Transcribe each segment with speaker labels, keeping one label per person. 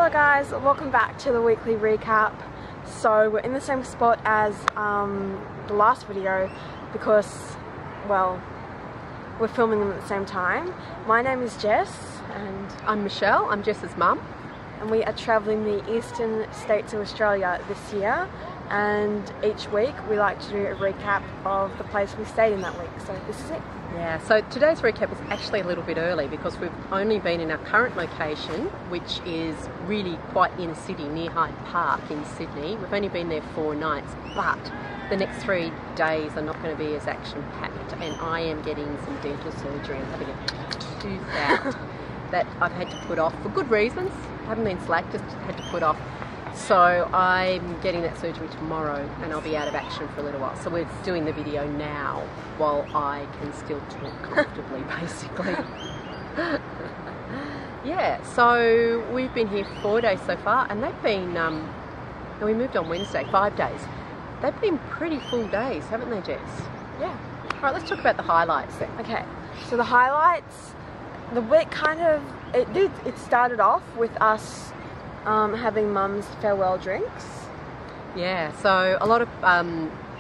Speaker 1: Hello guys, welcome back to the weekly recap. So we're in the same spot as the last video because, well, we're filming them at the same time. My name is Jess and
Speaker 2: I'm Michelle, I'm Jess's mum.
Speaker 1: And we are travelling the eastern states of Australia this year, and each week we like to do a recap of the place we stayed in that week. So this is it.
Speaker 2: Yeah, so today's recap is actually a little bit early because we've only been in our current location, which is really quite inner city near Hyde Park in Sydney. We've only been there 4 nights, but the next 3 days are not going to be as action-packed, and I am getting some dental surgery. I'm having a tooth out that I've had to put off for good reasons. I haven't been slack, just had to put off. So I'm getting that surgery tomorrow and I'll be out of action for a little while. So we're doing the video now while I can still talk comfortably, basically. Yeah, so we've been here 4 days so far, and they've been, and we moved on Wednesday, 5 days. They've been pretty full days, haven't they, Jess?
Speaker 1: Yeah.
Speaker 2: All right, let's talk about the highlights then.
Speaker 1: Okay, so the highlights, the week kind of, it started off with us having mum's farewell drinks. Yeah,
Speaker 2: so a lot of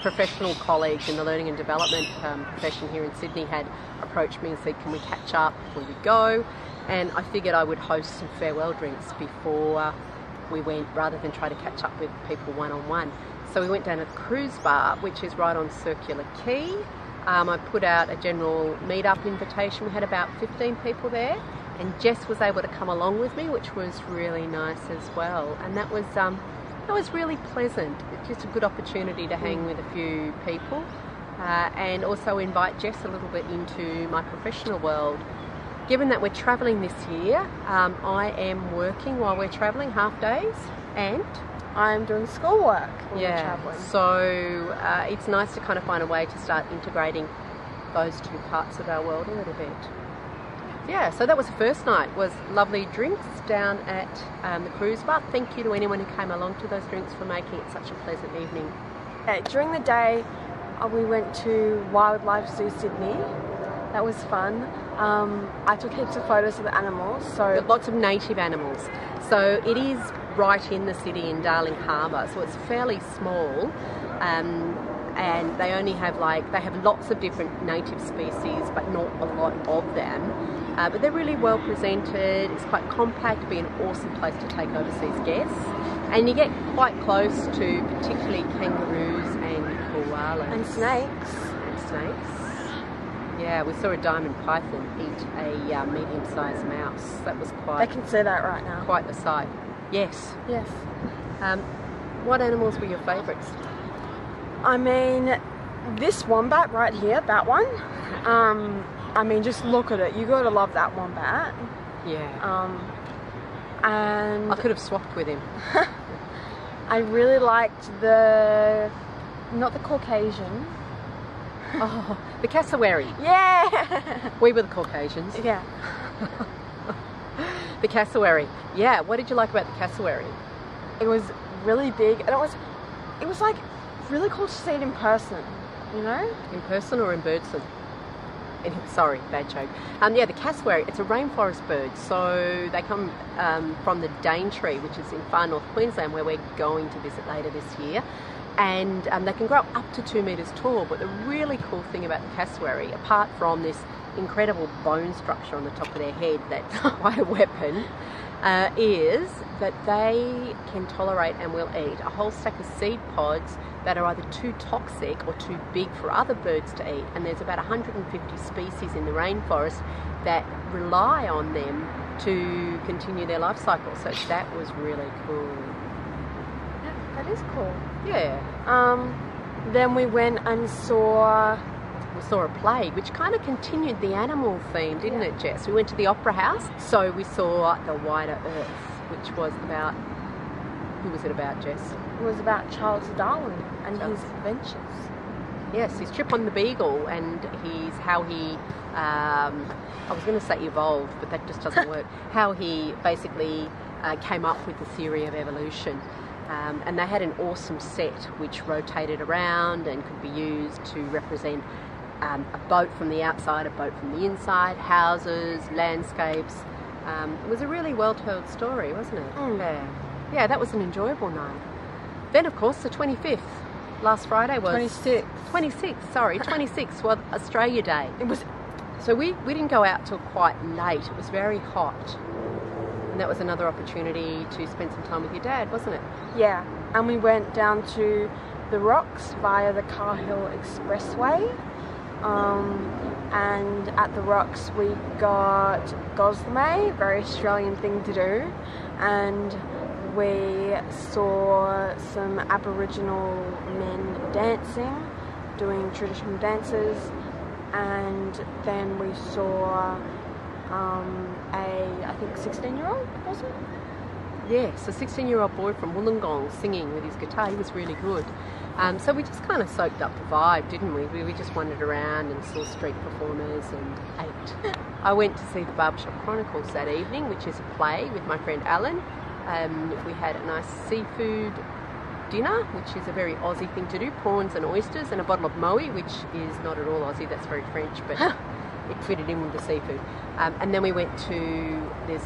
Speaker 2: professional colleagues in the learning and development profession here in Sydney had approached me and said, can we catch up before we go? And I figured I would host some farewell drinks before we went, rather than try to catch up with people one-on-one. So we went down to the Cruise Bar, which is right on Circular Quay. I put out a general meet-up invitation. We had about 15 people there, and Jess was able to come along with me, which was really nice as well. And that was really pleasant. It's just a good opportunity to hang with a few people and also invite Jess a little bit into my professional world. Given that we're travelling this year, I am working while we're travelling, half days, and
Speaker 1: I'm doing schoolwork when we're travelling.
Speaker 2: So it's nice to kind of find a way to start integrating those two parts of our world a little bit. Yeah, so that was the first night, was lovely drinks down at the Cruise Bar. Thank you to anyone who came along to those drinks for making it such a pleasant evening.
Speaker 1: During the day, we went to Wildlife Zoo Sydney. That was fun. I took heaps of photos of the animals. So
Speaker 2: lots of native animals. So it is right in the city in Darling Harbour, so it's fairly small. And they only have they have lots of different native species, but not a lot of them. But they're really well presented. It's quite compact. It'd be an awesome place to take overseas guests. And you get quite close to particularly kangaroos and koalas.
Speaker 1: And snakes.
Speaker 2: And snakes. Yeah, we saw a diamond python eat a medium-sized mouse. That was quite...
Speaker 1: They can see that right now.
Speaker 2: Quite the sight. Yes.
Speaker 1: Yes.
Speaker 2: What animals were your favourites?
Speaker 1: I mean, this wombat right here, that one. I mean, just look at it. You gotta love that wombat.
Speaker 2: Yeah.
Speaker 1: And
Speaker 2: I could have swapped with him.
Speaker 1: I really liked not the Caucasian.
Speaker 2: Oh, the cassowary.
Speaker 1: Yeah.
Speaker 2: We were the Caucasians.
Speaker 1: Yeah.
Speaker 2: The cassowary. Yeah. What did you like about the cassowary?
Speaker 1: It was really big, and it was like really cool to see it in person. You know?
Speaker 2: In person or in birdson? Sorry, bad joke. Yeah, the cassowary, it's a rainforest bird, so they come from the Daintree, which is in far north Queensland, where we're going to visit later this year. And they can grow up to 2 metres tall, but the really cool thing about the cassowary, apart from this incredible bone structure on the top of their head that's quite a weapon, is that they can tolerate and will eat a whole stack of seed pods that are either too toxic or too big for other birds to eat. And there's about 150 species in the rainforest that rely on them to continue their life cycle. So that was really cool.
Speaker 1: That is cool.
Speaker 2: Yeah.
Speaker 1: Then we went and saw
Speaker 2: a play which kind of continued the animal theme, didn't it, Jess? We went to the Opera House, so we saw The Wider Earth, which was about... Who was it about, Jess?
Speaker 1: It was about Charles Darwin and his adventures.
Speaker 2: Yes, his trip on the Beagle and how he... I was going to say evolved, but that just doesn't work. How he basically came up with the theory of evolution. And they had an awesome set which rotated around and could be used to represent a boat from the outside, a boat from the inside, houses, landscapes, It was a really well-told story, wasn't it? Yeah, that was an enjoyable night. Then, of course, the 25th, last Friday was... 26th, well, Australia Day.
Speaker 1: It was...
Speaker 2: So we didn't go out till quite late. It was very hot. And that was another opportunity to spend some time with your dad, wasn't it?
Speaker 1: Yeah, and we went down to the Rocks via the Cahill Expressway. And at the Rocks we got gosling, very Australian thing to do, and we saw some Aboriginal men dancing, doing traditional dances, and then we saw I think 16-year-old, was it?
Speaker 2: Yes, a 16-year-old boy from Wollongong singing with his guitar. He was really good. So we just kind of soaked up the vibe, didn't we? We just wandered around and saw street performers and ate. I went to see the Barbershop Chronicles that evening, which is a play with my friend Alan. We had a nice seafood dinner, which is a very Aussie thing to do, prawns and oysters, and a bottle of moe, which is not at all Aussie, that's very French, but it fitted in with the seafood. And then we went to this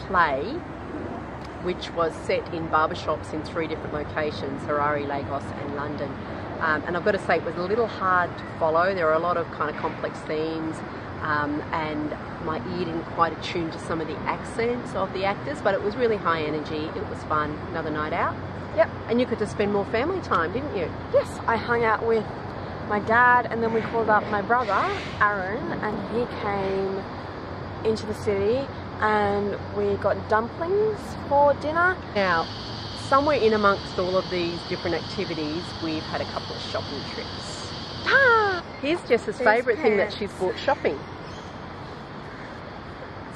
Speaker 2: play which was set in barbershops in 3 different locations, Harare, Lagos and London. And I've got to say it was a little hard to follow. There were a lot of kind of complex themes, and my ear didn't quite attune to some of the accents of the actors, but it was really high energy. It was fun. Another night out.
Speaker 1: Yep.
Speaker 2: And you could just spend more family time, didn't you?
Speaker 1: Yes, I hung out with my dad, and then we called up my brother, Aaron, and he came into the city and we got dumplings for dinner.
Speaker 2: Now, somewhere in amongst all of these different activities, we've had a couple of shopping trips. Here's Jess's favourite thing that she's bought shopping.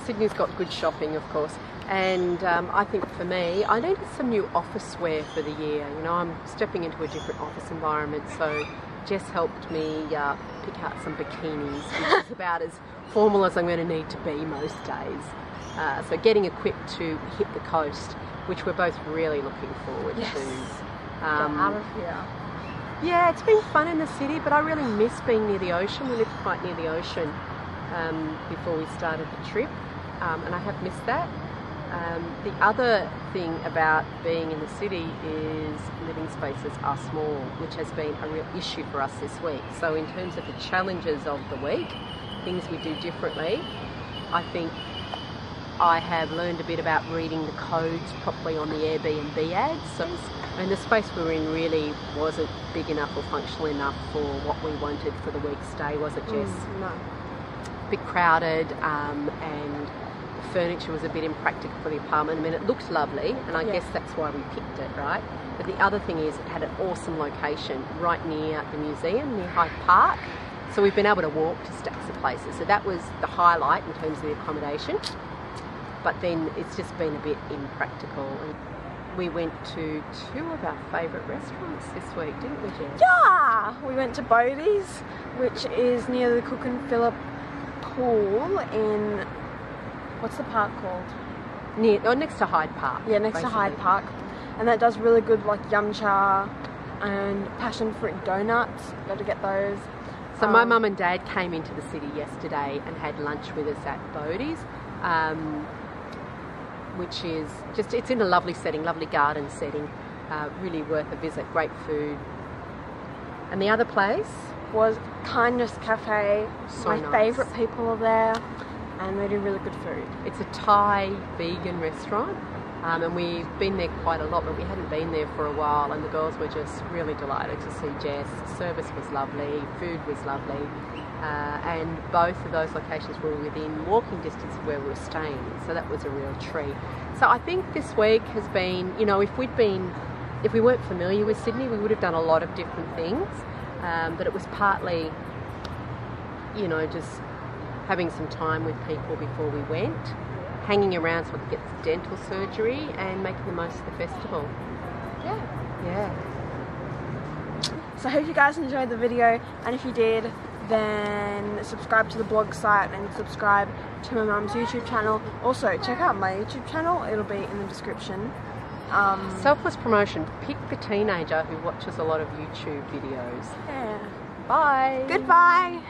Speaker 2: Sydney's got good shopping, of course. And I think for me, I needed some new office wear for the year. You know, I'm stepping into a different office environment, so Jess helped me pick out some bikinis, which is about as formal as I'm going to need to be most days. So getting equipped to hit the coast, which we're both really looking forward to.
Speaker 1: Get out of here.
Speaker 2: Yeah, it's been fun in the city, but I really miss being near the ocean. We lived quite near the ocean before we started the trip, and I have missed that. The other thing about being in the city is living spaces are small, which has been a real issue for us this week. So in terms of the challenges of the week, things we do differently, I think I have learned a bit about reading the codes properly on the Airbnb ads. So, and the space we were in really wasn't big enough or functional enough for what we wanted for the week's stay, was it, Jess?
Speaker 1: No.
Speaker 2: A bit crowded, and the furniture was a bit impractical for the apartment. I mean, it looked lovely, and I guess that's why we picked it, right? But the other thing is it had an awesome location right near the museum, near Hyde Park. So we've been able to walk to stacks of places. So that was the highlight in terms of the accommodation. But then it's just been a bit impractical. And we went to 2 of our favourite restaurants this week, didn't we, Jen?
Speaker 1: Yeah! We went to Bodie's, which is near the Cook and Phillip pool in... What's the park called?
Speaker 2: Next to Hyde Park.
Speaker 1: Yeah, next to Hyde Park. And that does really good, like, yum cha and passion fruit donuts. Got to get those.
Speaker 2: So my mum and dad came into the city yesterday and had lunch with us at Bodie's. Which is just, it's in a lovely setting, lovely garden setting, really worth a visit, great food. And the other place
Speaker 1: was Kindness Cafe.
Speaker 2: So
Speaker 1: my
Speaker 2: nice.
Speaker 1: favourite people are there, and they do really good food.
Speaker 2: It's a Thai vegan restaurant, and we've been there quite a lot, but we hadn't been there for a while, and the girls were just really delighted to see Jess. The service was lovely, food was lovely. And both of those locations were within walking distance of where we were staying, so that was a real treat. So I think this week has been, you know, if we weren't familiar with Sydney, we would have done a lot of different things, but it was partly, you know, just having some time with people before we went, hanging around so we could get the dental surgery and making the most of the festival. Yeah.
Speaker 1: So I hope you guys enjoyed the video, and if you did, then subscribe to the blog site and subscribe to my mum's YouTube channel. Also, check out my YouTube channel, it'll be in the description.
Speaker 2: Selfless promotion, pick the teenager who watches a lot of YouTube videos.
Speaker 1: Yeah.
Speaker 2: Bye.
Speaker 1: Goodbye.